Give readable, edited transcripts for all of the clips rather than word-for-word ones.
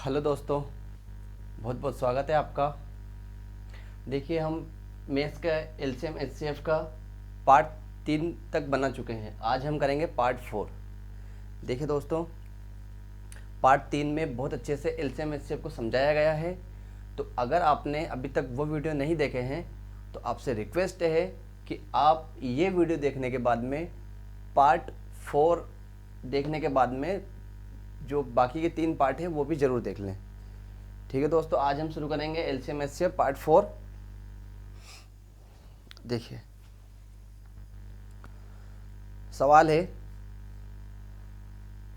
Hello दोस्तों, बहुत बहुत स्वागत है आपका। देखिए, हम मैथ्स का एलसीएम एचसीएफ का पार्ट 3 तक बना चुके हैं। आज हम करेंगे पार्ट 4। देखिए दोस्तों, पार्ट 3 में बहुत अच्छे से एलसीएम एचसीएफ को समझाया गया है। तो अगर आपने अभी तक वो वीडियो नहीं देखे हैं तो आपसे रिक्वेस्ट है कि आप ये वीडियो देखने के बाद में पार्ट 4 देखने के बाद में जो बाकी के 3 पार्ट हैं वो भी ज़रूर देख लें। ठीक है दोस्तों, आज हम शुरू करेंगे एलसीएम एचसीएफ पार्ट 4। देखिए, सवाल है,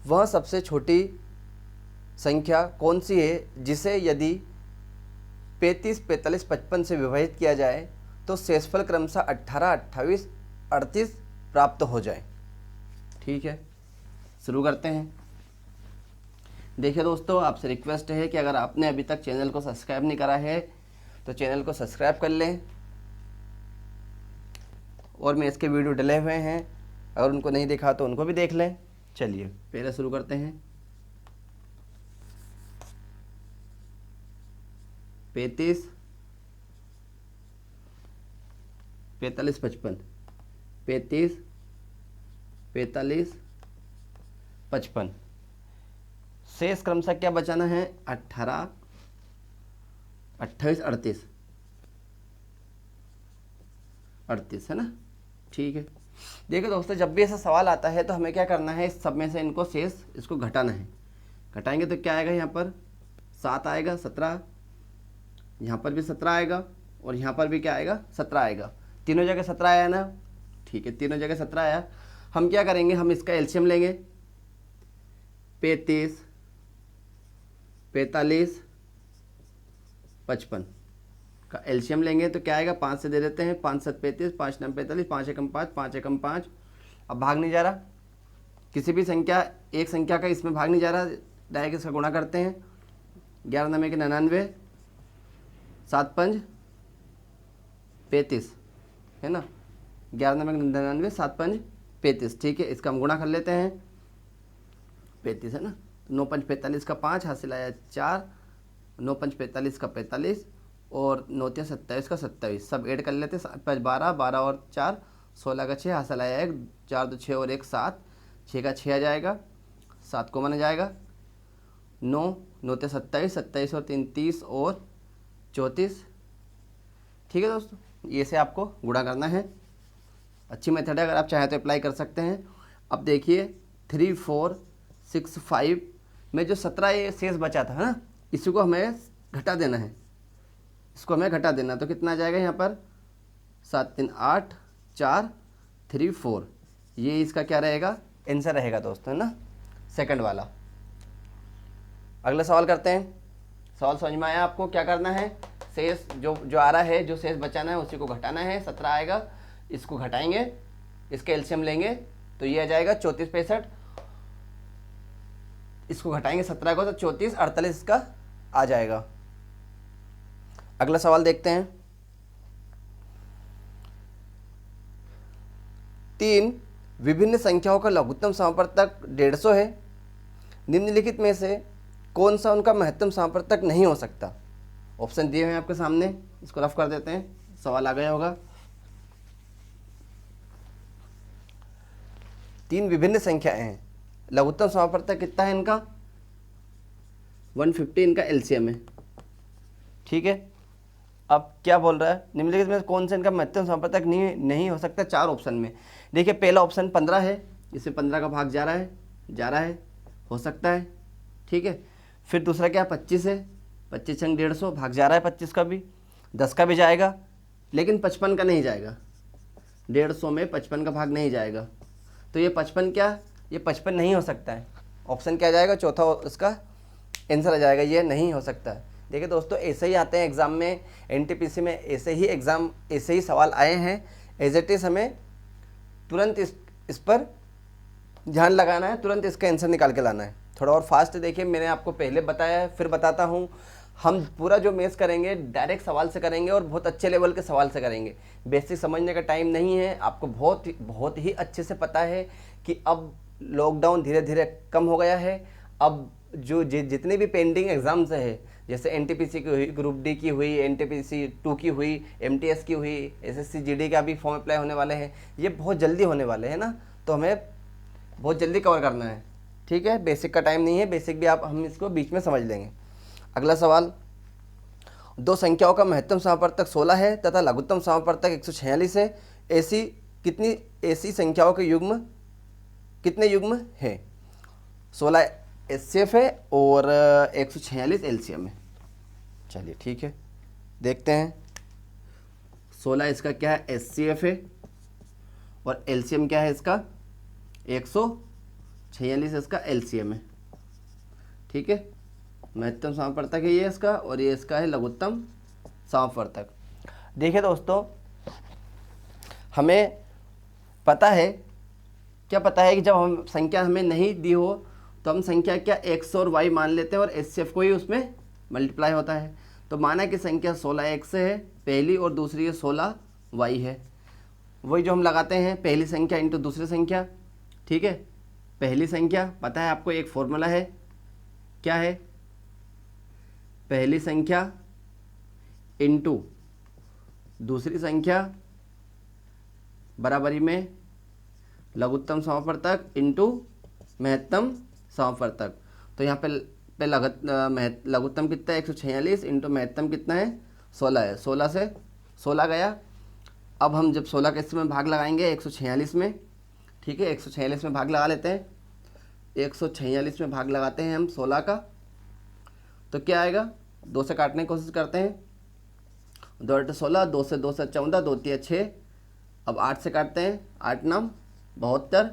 वह सबसे छोटी संख्या कौन सी है जिसे यदि 35, 45, 55 से विभाजित किया जाए तो शेषफल क्रमशः 18, 28, 38 प्राप्त हो जाए। ठीक है, शुरू करते हैं। देखिए दोस्तों, आपसे रिक्वेस्ट है कि अगर आपने अभी तक चैनल को सब्सक्राइब नहीं करा है तो चैनल को सब्सक्राइब कर लें, और मैं इसके वीडियो डले हुए हैं, अगर उनको नहीं देखा तो उनको भी देख लें। चलिए पहले शुरू करते हैं। 35, 45, 55, 35, 45, 55, शेष क्रमशः क्या बचाना है? 18, 28, 38, 38 है ना। ठीक है, देखिए दोस्तों, जब भी ऐसा सवाल आता है तो हमें क्या करना है, इस सब में से इनको शेष इसको घटाना है। घटाएंगे तो क्या आएगा? यहाँ पर 7 आएगा, 17, यहाँ पर भी 17 आएगा, और यहाँ पर भी क्या आएगा? 17 आएगा। तीनों जगह 17 आया ना। ठीक है, तीनों जगह 17 आया। हम क्या करेंगे, हम इसका एलसीएम लेंगे। 35, 45, 55 का एलसीएम लेंगे तो क्या आएगा? 5 से दे देते हैं। 5 7 35, 5 9 45, 5 एकम 5, 5 एकम 5। अब भाग नहीं जा रहा, किसी भी संख्या, एक संख्या का इसमें भाग नहीं जा रहा, डायरेक्ट इसका गुणा करते हैं। 11 9 के 99, 7 5 35 है ना। 11 9 के 99, 7 5 35। ठीक है, इसका हम गुणा कर लेते हैं। 35 है ना, 9 5 45 का 5 हासिल आया 4, 9 5 45 का 45, और 9 3 27 का 27। सब ऐड कर लेते हैं। 7 5 12, 12 और 4 16 का 6 हासिल आया 1, 4 2 6 और 1 7, 6 का 6 आ जाएगा, 7 को माना जाएगा। 9 9 3 27, 27 और 3 30 और 34। ठीक है दोस्तों, ये से आपको गुणा करना है। अच्छी मेथड है, अगर आप चाहें तो अप्लाई कर सकते हैं। अब देखिए 3 4 6 5 में जो 17 ये शेष बचा था ना, इसी को हमें घटा देना है। इसको हमें घटा देना, तो कितना आ जाएगा यहाँ पर? 7 3 8 4 3 4। ये इसका क्या रहेगा? आंसर रहेगा दोस्तों, है ना, सेकंड वाला। अगला सवाल करते हैं। सवाल समझ में आया आपको? क्या करना है, शेष जो जो आ रहा है, जो शेष बचाना है उसी को घटाना है। 17 आएगा, इसको घटाएंगे, इसका एलसीएम लेंगे तो ये आ जाएगा 34 65। इसको घटाएंगे 17 को तो 34 48 इसका आ जाएगा। अगला सवाल देखते हैं। 3 विभिन्न संख्याओं का लघुत्तम समापवर्तक 150 है। निम्नलिखित में से कौन सा उनका महत्तम समापवर्तक नहीं हो सकता? ऑप्शन दिए हुए हैं आपके सामने, इसको रफ कर देते हैं, सवाल आ गया होगा। 3 विभिन्न संख्याएं हैं, लघुत्तम समापवर्तक कितना है इनका? 150 इनका एलसीएम है। ठीक है, अब क्या बोल रहा है, निम्नलिखित में कौन सा इनका महत्तम समापवर्तक नहीं हो सकता? 4 ऑप्शन में। देखिए, पहला ऑप्शन 15 है, इसमें 15 का भाग जा रहा है, हो सकता है। ठीक है, फिर दूसरा क्या? 25 है, 25 संग 150, भाग जा रहा है 25 का भी, 10 का भी जाएगा, लेकिन 55 का नहीं जाएगा। 150 में 55 का भाग नहीं जाएगा, तो ये 55 क्या? ये 55 नहीं हो सकता है। ऑप्शन क्या जाएगा? चौथा इसका आंसर आ जाएगा, ये नहीं हो सकता है। देखिए दोस्तों, ऐसे ही आते हैं एग्ज़ाम में, एनटीपीसी में ऐसे ही सवाल आए हैं। एज इट इज़ हमें तुरंत इस पर ध्यान लगाना है, तुरंत इसका आंसर निकाल के लाना है। थोड़ा और फास्ट देखिए, मैंने आपको पहले बताया है, फिर बताता हूँ। हम पूरा जो मैथ्स करेंगे डायरेक्ट सवाल से करेंगे, और बहुत अच्छे लेवल के सवाल से करेंगे। बेसिक समझने का टाइम नहीं है। आपको बहुत ही अच्छे से पता है कि अब लॉकडाउन धीरे धीरे कम हो गया है। अब जो जितने भी पेंडिंग एग्जाम्स है, जैसे एनटीपीसी की हुई, ग्रुप डी की हुई, एनटीपीसी 2 की हुई, एमटीएस की हुई, एसएससी जीडी का भी फॉर्म अप्लाई होने वाले हैं, ये बहुत जल्दी होने वाले हैं ना, तो हमें बहुत जल्दी कवर करना है। ठीक है, बेसिक का टाइम नहीं है, बेसिक भी हम इसको बीच में समझ लेंगे। अगला सवाल, दो संख्याओं का महत्तम समापवर्तक 16 है तथा लघुत्तम समापवर्तक 146 है। ऐसी संख्याओं के युग्म कितने युग्म है? 16 एचसीएफ है और 146 एलसीएम है। चलिए ठीक है, देखते हैं। 16 इसका क्या है? एचसीएफ है और एलसीएम क्या है इसका? 146 इसका एलसीएम है। ठीक है, महत्तम समापवर्तक है ये इसका, और ये इसका है लघुत्तम समापवर्तक। देखिए दोस्तों, हमें पता है, क्या पता है कि जब हम संख्या हमें नहीं दी हो तो हम संख्या क्या एक्स और वाई मान लेते हैं और एचसीएफ को ही उसमें मल्टीप्लाई होता है। तो माना कि संख्या 16 एक्स है पहली और दूसरी है 16 वाई है। वही जो हम लगाते हैं, पहली संख्या इंटू दूसरी संख्या। ठीक है, पहली संख्या पता है आपको, एक फॉर्मूला है, क्या है? पहली संख्या इंटू दूसरी संख्या बराबरी में लघुत्तम समापवर्तक इंटू महत्तम समापवर्तक। तो यहाँ पे लघुत्तम कितना है? 146 इंटू महत्तम कितना है? 16 है। 16 से 16 गया। अब हम जब 16 के इसमें भाग लगाएंगे 146 में, ठीक है, 146 में भाग लगा लेते हैं। 146 में भाग लगाते हैं हम 16 का, तो क्या आएगा? 2 से काटने की कोशिश करते हैं। 2 8 16, 2 से 14, 2 3 6। अब 8 से काटते हैं, 8 9 72।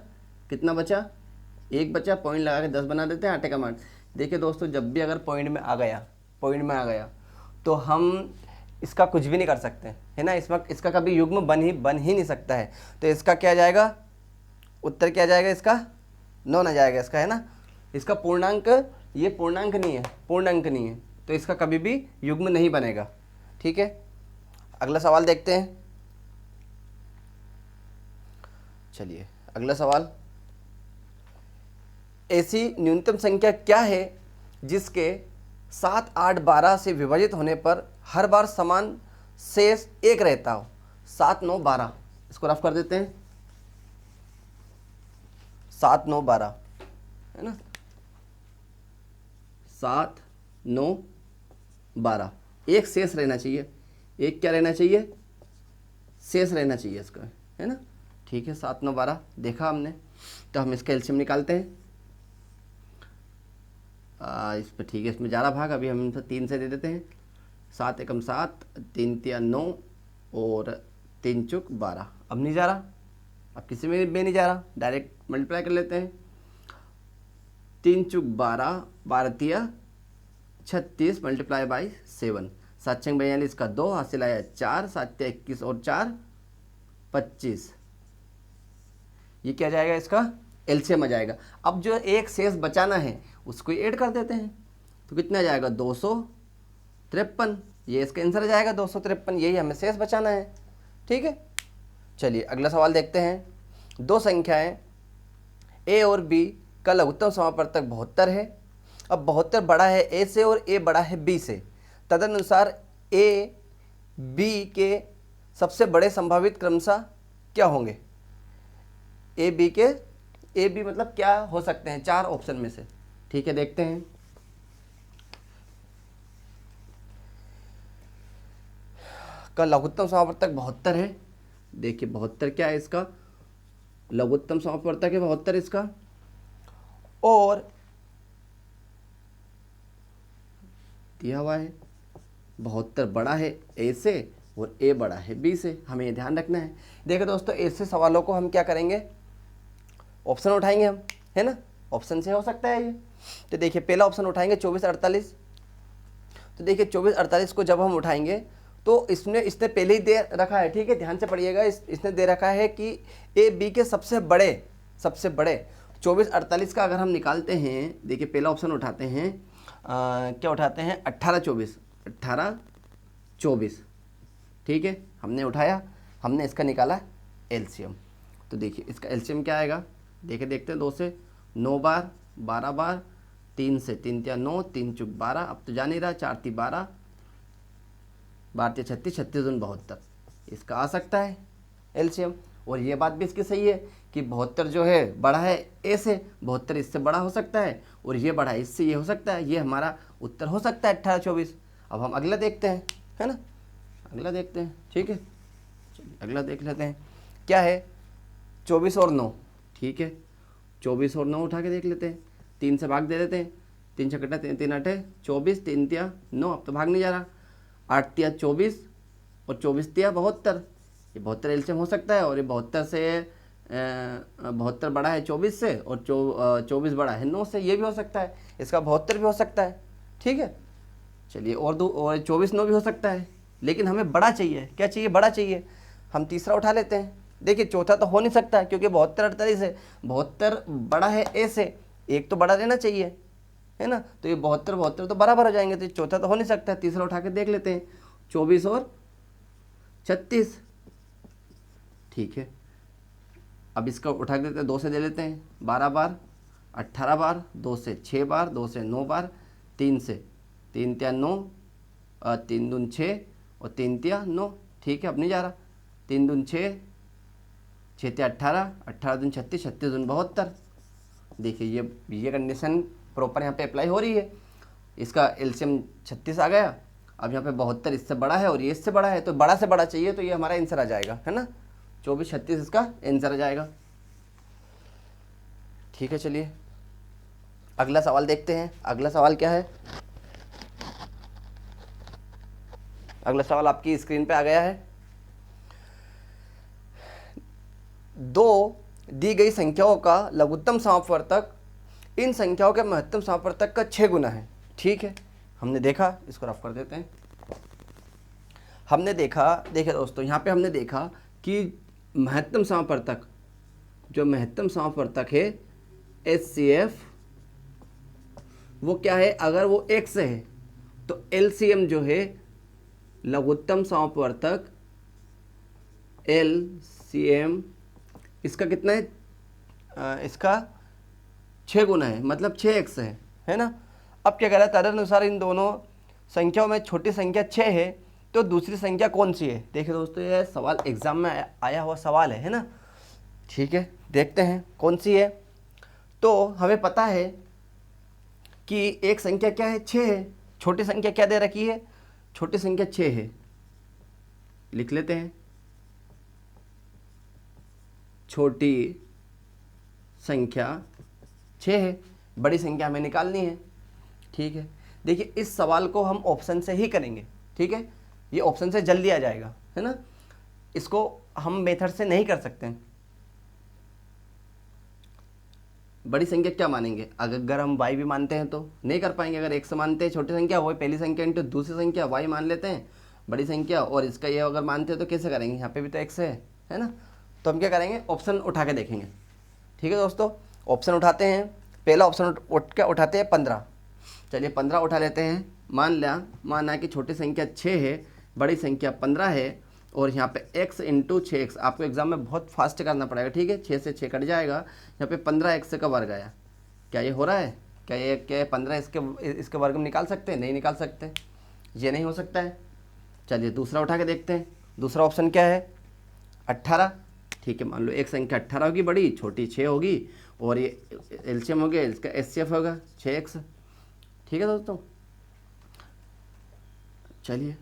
कितना बचा? 1 बचा। पॉइंट लगा के 10 बना देते हैं, आटे का मान। देखिए दोस्तों, जब भी अगर पॉइंट में आ गया तो हम इसका कुछ भी नहीं कर सकते, है ना। इसका कभी युग्म बन ही नहीं सकता है। तो इसका क्या जाएगा? उत्तर क्या जाएगा इसका? 9 ना जाएगा इसका, है ना। इसका पूर्णांक, ये पूर्णांक नहीं है, तो इसका कभी भी युग्म नहीं बनेगा। ठीक है, अगला सवाल देखते हैं। चलिए अगला सवाल, ऐसी न्यूनतम संख्या क्या है जिसके 7 8 12 से विभाजित होने पर हर बार समान शेष 1 रहता हो? 7 9 12, इसको रफ कर देते हैं। 7 9 12, है ना। 7 9 12, एक शेष रहना चाहिए। एक क्या रहना चाहिए? शेष रहना चाहिए इसका, है ना। ठीक है, 7 9 12 देखा हमने। तो हम इसका एलसीएम निकालते हैं। इस पर ठीक है, इसमें 11 भाग, अभी हम 3 से दे देते हैं। 7 एकम 7, 3 3 9 और 3 चुक 12। अब नहीं जा रहा, अब किसी में भी नहीं जा रहा, डायरेक्ट मल्टीप्लाई कर लेते हैं। 3 चुक 12, 12 3 36 मल्टीप्लाई बाई 7। 7 6 42 का 2 हासिल आया 4, 7 21 और 4 25। ये क्या जाएगा? इसका एलसीएम आ जाएगा। अब जो एक शेष बचाना है उसको ऐड कर देते हैं, तो कितना जाएगा? 253। ये इसका आंसर आ जाएगा 253, यही हमें शेष बचाना है। ठीक है, चलिए अगला सवाल देखते हैं। दो संख्याएं ए और बी का लघुत्तम समापवर्तक 72 है। अब 72 बड़ा है ए से और ए बड़ा है बी से, तदनुसार ए बी के सबसे बड़े संभावित क्रमशः क्या होंगे? ए बी मतलब क्या हो सकते हैं? 4 ऑप्शन में से। ठीक है, देखते हैं। का लघुत्तम समापवर्तक 72 है। देखिए 72 क्या है इसका? लघुत्तम समापवर्तक है 72 इसका। और दिया हुआ है 72 बड़ा है ए से और ए बड़ा है बी से, हमें ये ध्यान रखना है। देखिए दोस्तों, ऐसे सवालों को हम क्या करेंगे? ऑप्शन उठाएंगे हम, है ना। ऑप्शन से हो सकता है ये। तो देखिए पहला ऑप्शन उठाएंगे 24 48। तो देखिए 24 48 को जब हम उठाएंगे तो इसने पहले ही दे रखा है, ठीक है, ध्यान से पढ़िएगा। इसने दे रखा है कि ए बी के सबसे बड़े 24 48 का अगर हम निकालते हैं, देखिए पहला ऑप्शन उठाते हैं, क्या उठाते हैं? 18 24। ठीक है, हमने उठाया, हमने इसका निकाला एलसीएम। तो देखिए इसका एलसीएम क्या आएगा? देखिए देखते हैं। 2 से 9 बार, 12 बार, 3 से 3 तिया 9, 3 चुक 12, अब तो जा नहीं रहा, 4 ती 12, 12 तिया 36, 36 दूनी 72, इसका आ सकता है एलसीएम। और ये बात भी इसकी सही है कि 72 जो है बड़ा है ए से, 72 इससे बड़ा हो सकता है, और ये बड़ा है इससे, ये हो सकता है, ये हमारा उत्तर हो सकता है 18, 24। अब हम अगला देखते हैं, है ना, अगला देखते हैं, ठीक है, चलिए अगला देख लेते हैं क्या है। 24 और 9, ठीक है, 24 और 9 उठा के देख लेते हैं, 3 से भाग दे देते हैं, 3 छकटा 3 3 8 24, 3 तिया 9, अब तो भाग नहीं जा रहा, 8 तिया 24 और 24 तिया 72, ये 72 एलसीएम हो सकता है। और ये 72 से 72 बड़ा है 24 से, और 24 बड़ा है 9 से, ये भी हो सकता है, इसका 72 भी हो सकता है, ठीक है। चलिए और 24 9 भी हो सकता है, लेकिन हमें बड़ा चाहिए, क्या चाहिए, बड़ा चाहिए। हम तीसरा उठा लेते हैं। देखिए चौथा तो हो नहीं सकता क्योंकि 72 48 है, 72 बड़ा है ए से, एक तो बड़ा रहना चाहिए, है ना, तो ये 72 72 तो बराबर हो जाएंगे, तो चौथा तो हो नहीं सकता। तीसरा उठा के देख लेते हैं, 24 और 36, ठीक है। अब इसका उठा के देते हैं, 2 से दे लेते हैं, 12 बार 18 बार, 2 से 6 बार, 2 से 9 बार, 3 से 3 तिया 9, 3 दून 6 और 3 तिया 9, ठीक है, अब नहीं जा रहा, 3 दून 6, 6 तिया 18, 18 दून 36, 36 दून 72। देखिए ये कंडीशन प्रॉपर यहाँ पे अप्लाई हो रही है। इसका एलसीएम 36 आ गया। अब यहाँ पे 72 इससे बड़ा है और ये इससे बड़ा है, तो बड़ा से बड़ा चाहिए, तो ये हमारा आंसर आ जाएगा, है ना, 24 36 इसका आंसर आ जाएगा, ठीक है। चलिए अगला सवाल देखते हैं। अगला सवाल क्या है, अगला सवाल आपकी स्क्रीन पे आ गया है। 2 दी गई संख्याओं का लघुत्तम समापवर्तक इन संख्याओं के महत्तम समापवर्तक का 6 गुना है, ठीक है। हमने देखा, इसको रफ कर देते हैं। हमने देखा, देखिए दोस्तों, यहाँ पे हमने देखा कि महत्तम समापवर्तक, जो महत्तम समापवर्तक है HCF, वो क्या है, अगर वो 1 से है तो LCM जो है लघुत्तम समापवर्तक LCM, इसका कितना है, इसका 6 गुना है, मतलब 6x है ना। अब क्या कह रहा है, तदनुसार इन दोनों संख्याओं में छोटी संख्या 6 है, तो दूसरी संख्या कौन सी है। देखिए दोस्तों, ये सवाल एग्जाम में आया हुआ सवाल है ना, ठीक है, देखते हैं कौन सी है। तो हमें पता है कि एक संख्या क्या है, 6 है, छोटी संख्या क्या दे रखी है, छोटी संख्या 6 है, लिख लेते हैं, छोटी संख्या 6 है, बड़ी संख्या हमें निकालनी है, ठीक है। देखिए इस सवाल को हम ऑप्शन से ही करेंगे, ठीक है, ये ऑप्शन से जल्दी आ जाएगा, है ना, इसको हम मेथड से नहीं कर सकते। बड़ी संख्या क्या मानेंगे, अगर हम y भी मानते हैं तो नहीं कर पाएंगे। अगर 1 से मानते हैं छोटी संख्या, वही पहली संख्या इंटू दूसरी संख्या y मान लेते हैं बड़ी संख्या, और इसका ये अगर मानते हैं तो कैसे करेंगे, यहाँ पे भी तो x है ना, तो हम क्या करेंगे, ऑप्शन उठा के देखेंगे, ठीक है दोस्तों। ऑप्शन उठाते हैं, पहला ऑप्शन उठाते हैं 15, चलिए 15 उठा लेते हैं। माना कि छोटी संख्या 6 है, बड़ी संख्या 15 है, और यहाँ पे x इंटू 6x, आपको एग्जाम में बहुत फास्ट करना पड़ेगा, ठीक है, 6 से 6 कट जाएगा, यहाँ पे 15x का वर्ग आया। क्या ये हो रहा है, क्या 15 इसके वर्ग में निकाल सकते हैं, नहीं निकाल सकते, ये नहीं हो सकता है। चलिए दूसरा उठा के देखते हैं। दूसरा ऑप्शन क्या है, 18, ठीक है, मान लो एक संख्या 18 होगी, बड़ी, छोटी 6 होगी, और ये एलसीएम हो गया, इसका HCF होगा 6x, ठीक है दोस्तों। चलिए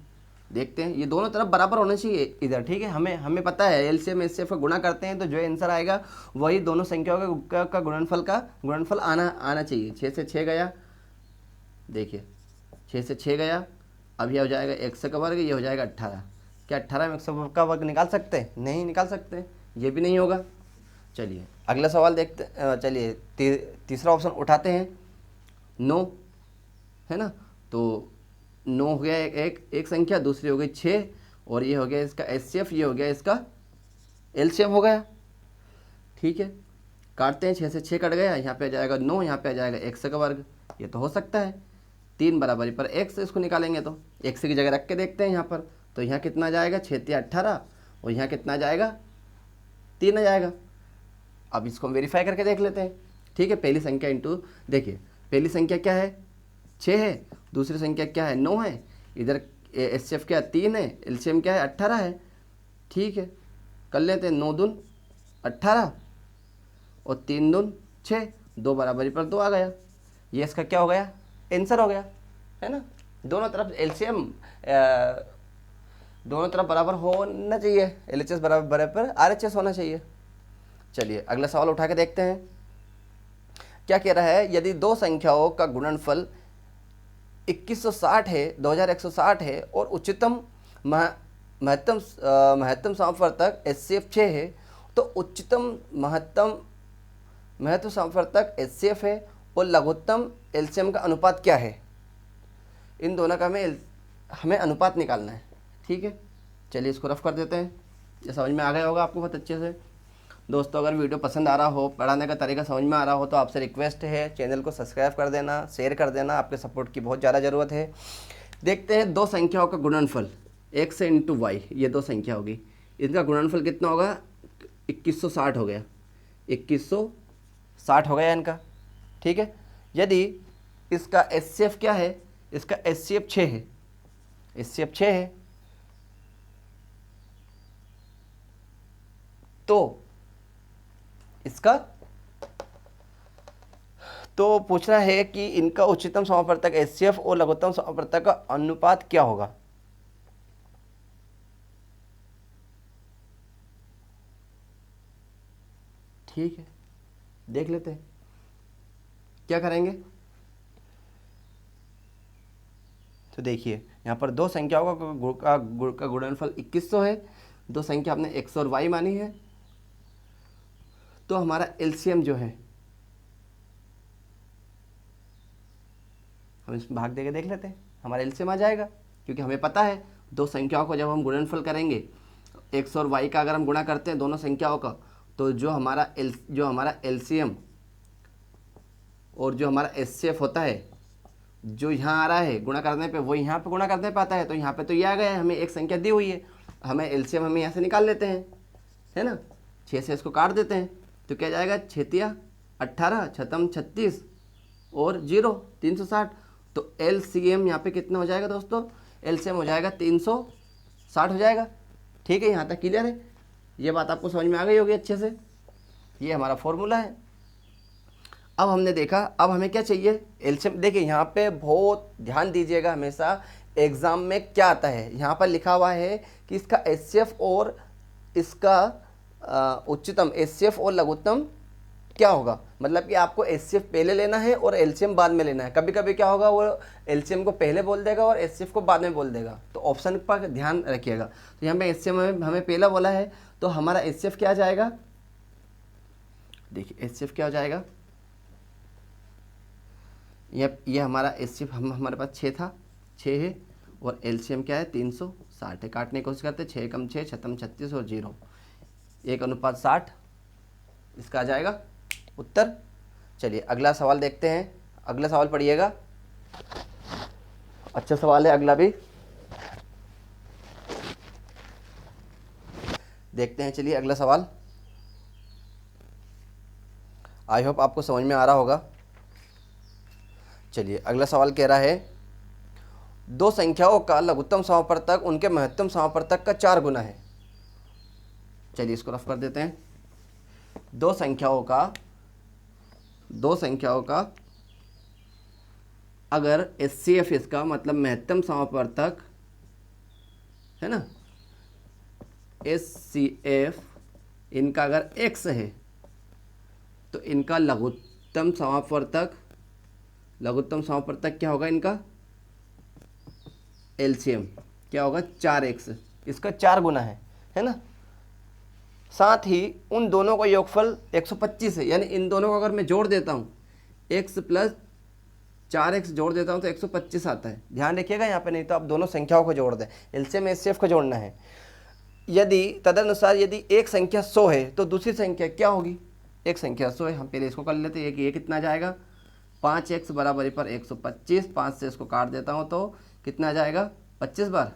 देखते हैं, ये दोनों तरफ बराबर होना चाहिए इधर, ठीक है, हमें पता है एलसीएम HCF का गुणा करते हैं तो जो आंसर आएगा वही दोनों संख्याओं का गुणनफल आना चाहिए। 6 से 6 गया, देखिए 6 से 6 गया, अब ये हो जाएगा x का वर्ग, ये हो जाएगा 18। क्या 18 में x का वर्ग निकाल सकते हैं, नहीं निकाल सकते, ये भी नहीं होगा। चलिए अगला सवाल देखते, चलिए तीसरा ऑप्शन उठाते हैं, 9 है ना, तो 9 हो गया एक संख्या, दूसरी हो गई 6, और ये हो गया इसका HCF, ये हो गया इसका LCM हो गया, ठीक है। काटते हैं, 6 से 6 कट गया, यहाँ पे आ जाएगा 9, यहाँ पे आ जाएगा x का वर्ग, ये तो हो सकता है। 3 बराबरी पर x, इसको निकालेंगे तो x की जगह रख के देखते हैं यहाँ पर, तो यहाँ कितना आ जाएगा, 6 तिया 18, और यहाँ कितना आ जाएगा, 3 आ जाएगा। अब इसको हम वेरीफाई करके देख लेते हैं, ठीक है, पहली संख्या इंटू, देखिए पहली संख्या क्या है 6 है, दूसरी संख्या क्या है 9 है, इधर HCF क्या 3 है, LCM क्या है 18 है। ठीक है, कर लेते हैं 9 दून 18 और 3 दून 6, 2 बराबरी पर 2 आ गया। ये इसका क्या हो गया आंसर हो गया, है ना। दोनों तरफ LCM दोनों तरफ बराबर होना चाहिए, LHS बराबर पर RHS होना चाहिए। चलिए अगला सवाल उठा के देखते हैं, क्या कह रहा है, यदि दो संख्याओं का गुणनफल 2160 है 2160 है और उच्चतम महत्तम समापवर्तक HCF 6 है, तो उच्चतम महत्व समापवर्तक HCF है और लघुत्तम LCM का अनुपात क्या है। इन दोनों का हमें अनुपात निकालना है। ठीक है, चलिए इसको रफ कर देते हैं। ये समझ में आ गया होगा आपको बहुत अच्छे से। दोस्तों अगर वीडियो पसंद आ रहा हो, पढ़ाने का तरीका समझ में आ रहा हो, तो आपसे रिक्वेस्ट है चैनल को सब्सक्राइब कर देना, शेयर कर देना, आपके सपोर्ट की बहुत ज़्यादा ज़रूरत है। देखते हैं दो संख्याओं का गुणनफल x इंटू वाई, ये दो संख्या होगी, इनका गुणनफल कितना होगा 2160 हो गया, 2160 हो गया इनका। ठीक है, यदि इसका HCF क्या है, इसका HCF 6 है, HCF 6 है, तो इसका तो पूछना है कि इनका उच्चतम समापवर्तक HCF और लघुत्तम समापवर्तक का अनुपात क्या होगा। ठीक है, देख लेते हैं क्या करेंगे। तो देखिए यहाँ पर दो संख्याओं का गुणनफल 2100 है, दो संख्या आपने x और y मानी है, तो हमारा LCM जो है, हम इसमें भाग देके देख लेते हैं, हमारा LCM आ जाएगा, क्योंकि हमें पता है दो संख्याओं को जब हम गुणनफल करेंगे x और y का अगर हम गुणा करते हैं दोनों संख्याओं का, तो जो हमारा LCM और जो हमारा HCF होता है, जो यहाँ आ रहा है गुणा करने पे, वो यहाँ पे गुणा करने पे आता है। तो यहाँ पे तो ये आ गया है, हमें एक संख्या दी हुई है, हमें LCM हमें यहाँ से निकाल लेते हैं, है ना। 6 से इसको काट देते हैं, तो क्या जाएगा 6 18, 6 36 और 0 360। तो LCM यहाँ पे कितना हो जाएगा दोस्तों, LCM हो जाएगा 360 हो जाएगा। ठीक है, यहाँ तक क्लियर है, ये बात आपको समझ में आ गई होगी अच्छे से। ये हमारा फॉर्मूला है। अब हमने देखा, अब हमें क्या चाहिए LCM। देखिए यहाँ पे बहुत ध्यान दीजिएगा, हमेशा एग्ज़ाम में क्या आता है, यहाँ पर लिखा हुआ है कि इसका HCF और इसका उच्चतम HCF और लघुत्तम क्या होगा। मतलब कि आपको HCF पहले लेना है और LCM बाद में लेना है। कभी कभी क्या होगा, वो LCM को पहले बोल देगा और HCF को बाद में बोल देगा, तो ऑप्शन पर ध्यान रखिएगा। तो यहाँ पे HCM हमें पहला बोला है, तो हमारा HCF क्या आ जाएगा, देखिए HCF क्या हो जाएगा, ये हमारा HCF हमारे पास 6 था, 6 है, और LCM क्या है 360 है। काटने की कोशिश करते, 6 कम 6 6 36 और 0 1:60, इसका आ जाएगा उत्तर। चलिए अगला सवाल देखते हैं, अगला सवाल पढ़िएगा, अच्छा सवाल है अगला भी, देखते हैं। चलिए अगला सवाल, आई होप आपको समझ में आ रहा होगा। चलिए अगला सवाल कह रहा है, दो संख्याओं का लघुत्तम समापवर्तक उनके महत्तम समापवर्तक का 4 गुना है। चलिए इसको रफ कर देते हैं। दो संख्याओं का अगर HCF इसका मतलब महत्तम समापवर्तक है ना, HCF इनका अगर x है, तो इनका लघुत्तम समापवर्तक क्या होगा, इनका LCM क्या होगा 4x, इसका 4 गुना है ना। साथ ही उन दोनों का योगफल 125 है, यानी इन दोनों को अगर मैं जोड़ देता हूँ x प्लस 4x जोड़ देता हूँ तो 125 आता है। ध्यान रखिएगा यहाँ पे, नहीं तो आप दोनों संख्याओं को जोड़ दें, LCM HCF को जोड़ना है। यदि तदनुसार यदि एक संख्या 100 है तो दूसरी संख्या क्या होगी, एक संख्या 100 है, हम पहले इसको कर लेते हैं कि ये कितना जाएगा 5x बराबरी पर 125, 5 से इसको काट देता हूँ तो कितना आ जाएगा 25 बार,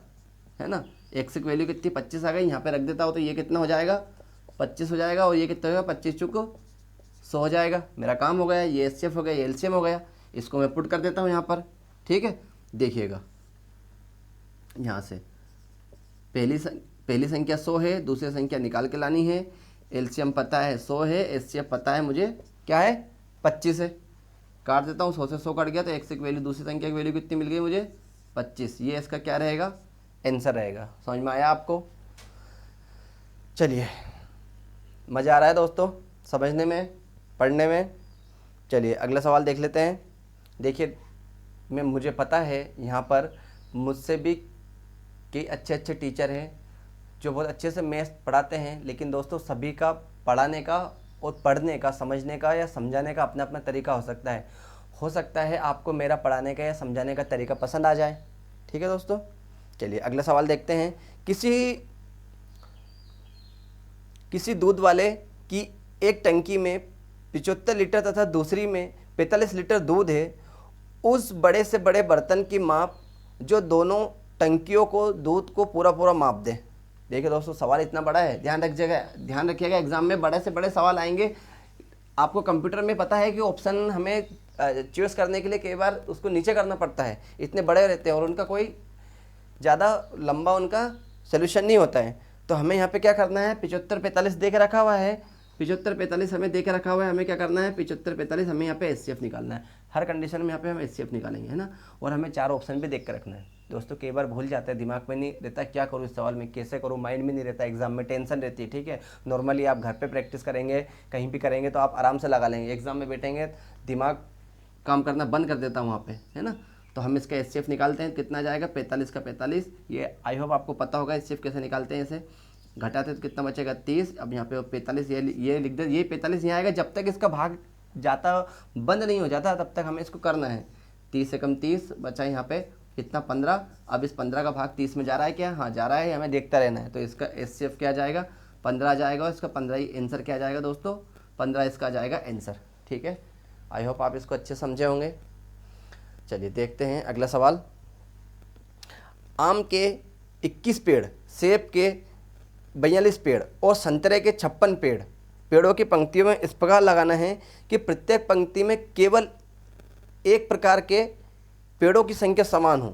है ना। x की वैल्यू कितनी 25 आ गई, यहाँ पे रख देता हूँ तो ये कितना हो जाएगा 25 हो जाएगा, और ये कितना होगा 25 चुको 100 हो जाएगा। मेरा काम हो गया, ये HCF हो गया, ये LCM हो गया। इसको मैं पुट कर देता हूँ यहाँ पर, ठीक है। देखिएगा यहाँ से पहली संख्या 100 है, दूसरी संख्या निकाल के लानी है। एलसीएम पता है 100 है, एचसीएफ पता है मुझे क्या है 25 है। काट देता हूँ, 100 से 100 कट गया तो x की वैल्यू, दूसरी संख्या की वैल्यू कितनी मिल गई मुझे 25। ये इसका क्या रहेगा आंसर रहेगा। समझ में आया आपको? चलिए, मज़ा आ रहा है दोस्तों समझने में, पढ़ने में? चलिए अगला सवाल देख लेते हैं। देखिए मुझे पता है यहाँ पर मुझसे भी कई अच्छे अच्छे टीचर हैं जो बहुत अच्छे से मैथ्स पढ़ाते हैं, लेकिन दोस्तों सभी का पढ़ाने का और पढ़ने का, समझने का या समझाने का अपना अपना तरीका हो सकता है। हो सकता है आपको मेरा पढ़ाने का या समझाने का तरीका पसंद आ जाए, ठीक है दोस्तों। चलिए अगला सवाल देखते हैं। किसी दूध वाले की एक टंकी में 75 लीटर तथा दूसरी में 45 लीटर दूध है। उस बड़े से बड़े बर्तन की माप जो दोनों टंकियों को दूध को पूरा पूरा माप दे। देखिए दोस्तों सवाल इतना बड़ा है, ध्यान रखिएगा एग्जाम में बड़े से बड़े सवाल आएंगे। आपको कंप्यूटर में पता है कि ऑप्शन हमें चूज करने के लिए कई बार उसको नीचे करना पड़ता है, इतने बड़े रहते हैं और उनका कोई ज़्यादा लंबा उनका सोल्यूशन नहीं होता है। तो हमें यहाँ पे क्या करना है, 75-45 दे के रखा हुआ है, 75-45 हमें दे के रखा हुआ है। हमें क्या करना है, 75-45 हमें यहाँ पे एचसीएफ निकालना है। हर कंडीशन में यहाँ पे हम एचसीएफ निकालेंगे, है ना। और हमें 4 ऑप्शन भी देख कर रखना है। दोस्तों कई बार भूल जाते हैं, दिमाग में नहीं रहता क्या करूँ इस सवाल में, कैसे करूँ, माइंड में नहीं रहता, एग्जाम में टेंशन रहती है, ठीक है। नॉर्मली आप घर पे प्रैक्टिस करेंगे, कहीं भी करेंगे तो आप आराम से लगा लेंगे। एग्जाम में बैठेंगे दिमाग काम करना बंद कर देता वहाँ पे, है ना। तो हम इसका एचसीएफ निकालते हैं, कितना जाएगा 45 का 45। ये आई होप आपको पता होगा एचसीएफ कैसे निकालते हैं। इसे घटाते तो कितना बचेगा 30। अब यहाँ पे 45 ये लिख दे, ये 45 यहाँ आएगा। जब तक इसका भाग जाता बंद नहीं हो जाता तब तक हमें इसको करना है। 30 से कम 30 बचा यहाँ पे कितना 15। अब इस 15 का भाग 30 में जा रहा है क्या, हाँ जा रहा है, हमें देखता रहना है। तो इसका एचसीएफ क्या जाएगा 15 जाएगा, और इसका 15 ही आंसर क्या जाएगा दोस्तों, 15 इसका जाएगा आंसर, ठीक है। आई होप आप इसको अच्छे समझे होंगे। चलिए देखते हैं अगला सवाल। आम के 21 पेड़, सेब के 42 पेड़ और संतरे के 56 पेड़ों की पंक्तियों में इस प्रकार लगाना है कि प्रत्येक पंक्ति में केवल एक प्रकार के पेड़ों की संख्या समान हो।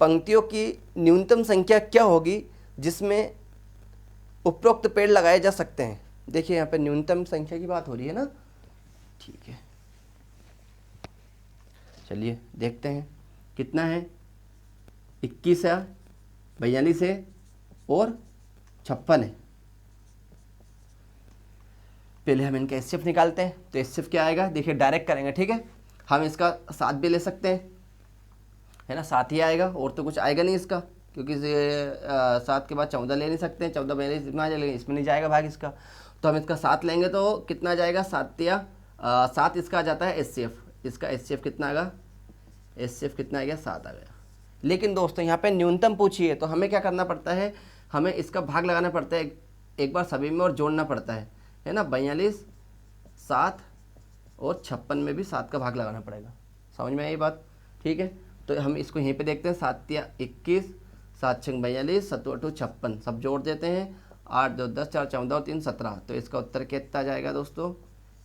पंक्तियों की न्यूनतम संख्या क्या होगी जिसमें उपरोक्त पेड़ लगाए जा सकते हैं। देखिए यहाँ पे न्यूनतम संख्या की बात हो रही है ना, ठीक है। चलिए देखते हैं कितना है, 21 है, 42 है और 56 है। पहले हम इनका एचसीएफ निकालते हैं। तो एचसीएफ क्या आएगा, देखिए डायरेक्ट करेंगे, ठीक है। हम इसका 7 भी ले सकते हैं, है ना, 7 ही आएगा और तो कुछ आएगा नहीं इसका, क्योंकि 7 के बाद 14 ले नहीं सकते हैं। 14 पहले इसमें आ जाएगा, इसमें नहीं जाएगा भाग इसका। तो हम इसका 7 लेंगे तो कितना जाएगा 7 इसका आ जाता है एचसीएफ। इसका एचसीएफ कितना आएगा, एचसीएफ कितना आ गया 7 आ गया। लेकिन दोस्तों यहाँ पे न्यूनतम पूछिए तो हमें क्या करना पड़ता है, हमें इसका भाग लगाना पड़ता है एक बार सभी में और जोड़ना पड़ता है ना। 42, 7 और 56 में भी 7 का भाग लगाना पड़ेगा। समझ में आई बात, ठीक है। तो हम इसको यहीं पे देखते हैं, 7 या 21, 7 6 42, 7 8 56, सब जोड़ देते हैं। 8 2 10, 4 14 और 3 17। तो इसका उत्तर कितना जाएगा दोस्तों,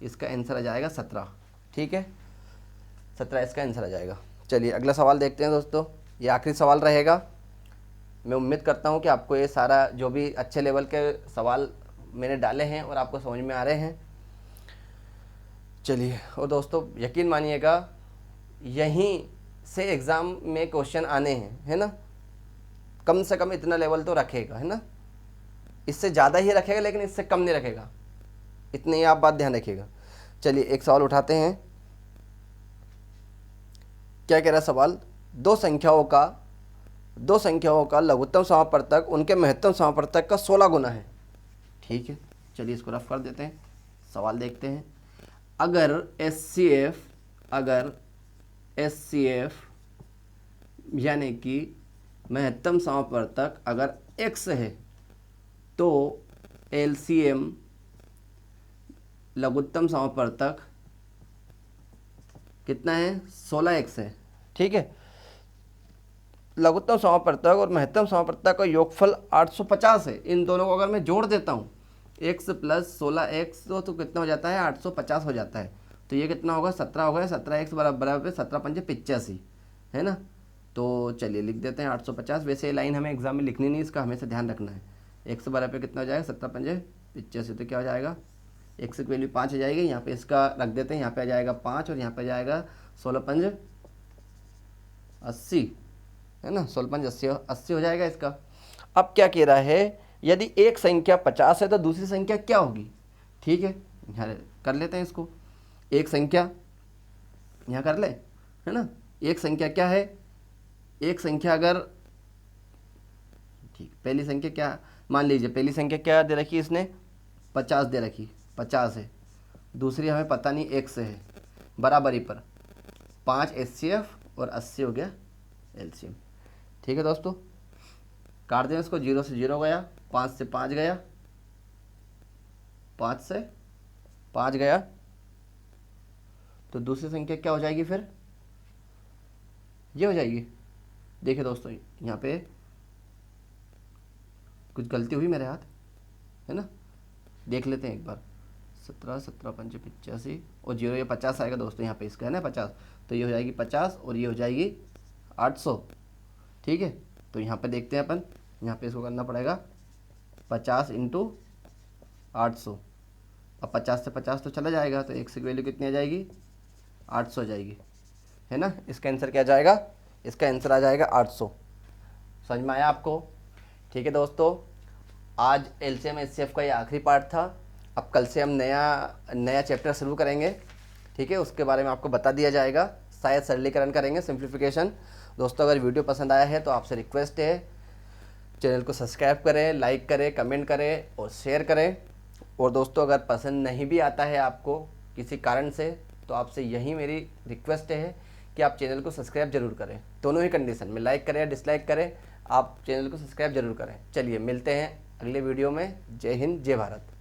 इसका आंसर आ जाएगा 17, ठीक है। 17 इसका आंसर आ जाएगा। चलिए अगला सवाल देखते हैं दोस्तों, ये आखिरी सवाल रहेगा। मैं उम्मीद करता हूँ कि आपको ये सारा जो भी अच्छे लेवल के सवाल मैंने डाले हैं और आपको समझ में आ रहे हैं। चलिए, और दोस्तों यकीन मानिएगा यहीं से एग्ज़ाम में क्वेश्चन आने हैं, है ना। कम से कम इतना लेवल तो रखेगा, है ना। इससे ज़्यादा ही रखेगा लेकिन इससे कम नहीं रखेगा, इतनी आप बात ध्यान रखिएगा। चलिए एक सवाल उठाते हैं। क्या कह रहा सवाल, दो संख्याओं का लघुत्तम समापवर्तक उनके महत्तम समापवर्तक का 16 गुना है, ठीक है। चलिए इसको रफ कर देते हैं, सवाल देखते हैं। अगर एचसीएफ यानी कि महत्तम समापवर्तक अगर x है तो एलसीएम लघुत्तम समापवर्तक कितना है, 16x है, ठीक है। लघुत्तम समापवर्तक और महत्तम समापवर्तक का योगफल 850 है। इन दोनों को अगर मैं जोड़ देता हूँ x + 16x तो कितना हो जाता है 850 हो जाता है। तो ये कितना होगा 17 हो गया, 17x बराबर 17 पंजे 85 है ना। तो चलिए लिख देते हैं 850। वैसे ये लाइन हमें एग्जाम में लिखनी नहीं, इसका हमें से ध्यान रखना है। x बराबर कितना हो जाएगा 17 पंजे 85, तो क्या हो जाएगा x की वैल्यू 5 हो जाएगी। यहाँ पे इसका रख देते हैं, यहाँ पे आ जाएगा 5 और यहाँ पे आ जाएगा 16 पंजे 80 है ना, 16 पंजे 80 हो जाएगा इसका। अब क्या कह रहा है, यदि एक संख्या 50 है तो दूसरी संख्या क्या होगी। ठीक है, यहाँ कर लेते हैं इसको। एक संख्या यहाँ कर ले, है ना। एक संख्या क्या है, एक संख्या अगर, ठीक, पहली संख्या क्या मान लीजिए, पहली संख्या क्या दे रखी है इसने 50 दे रखी, 50 है। दूसरी हमें पता नहीं x है, बराबरी पर 5 HCF और 80 हो गया LCM। ठीक है दोस्तों, काट दें इसको, 0 से 0 गया, 5 से 5 गया, 5 से 5 गया, तो दूसरी संख्या क्या हो जाएगी फिर, ये हो जाएगी। देखिए दोस्तों यहाँ पे कुछ गलती हुई मेरे हाथ, है ना, देख लेते हैं एक बार। 17 17 पंजे 85 और 0 ये 50 आएगा दोस्तों, यहाँ पे इसका है ना 50, तो ये हो जाएगी 50 और ये हो जाएगी 800। ठीक है, तो यहाँ पे देखते हैं अपन, यहाँ पे इसको करना पड़ेगा 50 इंटू 800। अब 50 से 50 तो चला जाएगा, तो x की वैल्यू कितनी आ जाएगी 800 आ जाएगी, है ना। इसका आंसर क्या जाएगा, इसका आंसर आ जाएगा 800। समझ में आया आपको। ठीक है दोस्तों, आज LCM HCF का ये आखिरी पार्ट था। अब कल से हम नया चैप्टर शुरू करेंगे। ठीक है, उसके बारे में आपको बता दिया जाएगा, शायद सरलीकरण करेंगे, सिंप्लीफिकेशन। दोस्तों अगर वीडियो पसंद आया है तो आपसे रिक्वेस्ट है, चैनल को सब्सक्राइब करें, लाइक करें, कमेंट करें और शेयर करें। और दोस्तों अगर पसंद नहीं भी आता है आपको किसी कारण से, तो आपसे यही मेरी रिक्वेस्ट है कि आप चैनल को सब्सक्राइब जरूर करें। दोनों ही कंडीशन में, लाइक करें या डिसलाइक करें, आप चैनल को सब्सक्राइब जरूर करें। चलिए मिलते हैं अगले वीडियो में। जय हिंद, जय भारत।